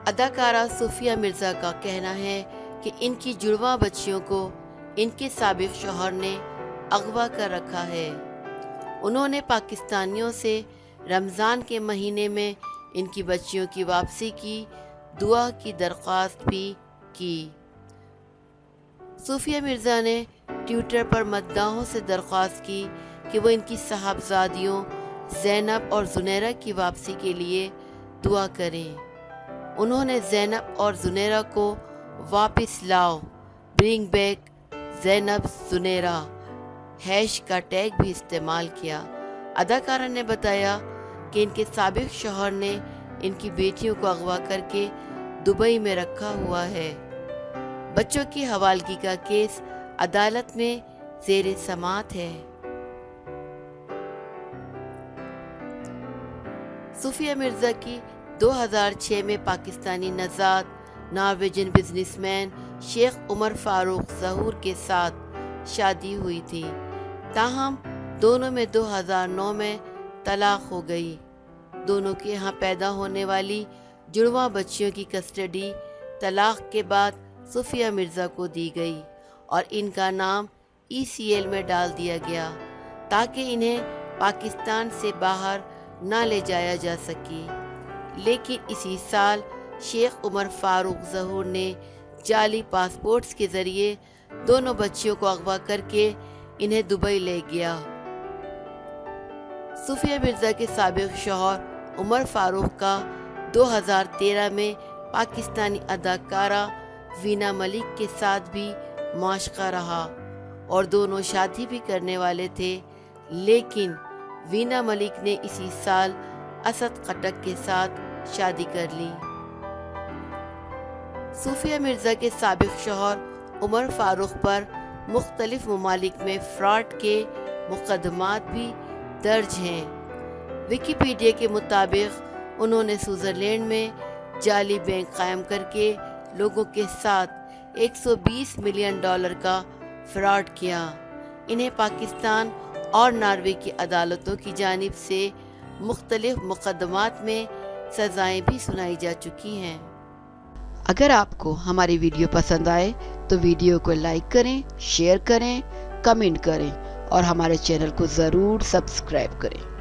اداکارہ صوفیہ مرزا کا کہنا ہے کہ ان کی جڑواں بچیوں کو ان کے سابق شوہر نے اغوا کر رکھا ہے۔ انہوں نے پاکستانیوں سے رمضان کے مہینے میں ان کی بچیوں کی واپسی کی دعا کی درخواست بھی کی۔ صوفیہ مرزا نے ٹویٹر پر مداحوں سے درخواست کی کہ وہ ان کی صاحبزادیوں زینب اور زنیرہ کی واپسی کے لیے دعا کریں۔ انہوں نے زینب اور زنیرہ کو واپس لاؤ، برنگ بیک زینب زنیرہ ہیش کا ٹیگ بھی استعمال کیا۔ اداکارہ نے بتایا کہ ان کے سابق شوہر نے ان کی بیٹیوں کو اغوا کر کے دبئی میں رکھا ہوا ہے۔ بچوں کی حوالگی کا کیس عدالت میں زیر سماعت ہے۔ صوفیہ مرزا کی 2006 میں پاکستانی نژاد نارویجن بزنس مین شیخ عمر فاروق ظہور کے ساتھ شادی ہوئی تھی، تاہم دونوں میں 2009 میں طلاق ہو گئی۔ دونوں کے یہاں پیدا ہونے والی جڑواں بچیوں کی کسٹڈی طلاق کے بعد صوفیہ مرزا کو دی گئی اور ان کا نام ECL میں ڈال دیا گیا تاکہ انہیں پاکستان سے باہر نہ لے جایا جا سکے۔ لیکن اسی سال شیخ عمر فاروق ظہور نے جعلی پاسپورٹس کے ذریعے دونوں بچیوں کو اغوا کر کے انہیں دبئی لے گیا۔ صوفیہ مرزا کے سابق شوہر عمر فاروق کا 2013 میں پاکستانی اداکارہ وینا ملک کے ساتھ بھی معاشقہ رہا اور دونوں شادی بھی کرنے والے تھے، لیکن وینا ملک نے اسی سال اسد خٹک کے ساتھ شادی کر لی۔ صوفیہ مرزا کے سابق شوہر عمر فاروق پر مختلف ممالک میں فراڈ کے مقدمات بھی درج ہیں۔ ویکیپیڈیا کے مطابق انہوں نے سوئٹزرلینڈ میں جعلی بینک قائم کر کے لوگوں کے ساتھ $120 ملین کا فراڈ کیا۔ انہیں پاکستان اور ناروے کی عدالتوں کی جانب سے مختلف مقدمات میں سزائیں بھی سنائی جا چکی ہیں۔ اگر آپ کو ہماری ویڈیو پسند آئے تو ویڈیو کو لائک کریں، شیئر کریں، کمنٹ کریں اور ہمارے چینل کو ضرور سبسکرائب کریں۔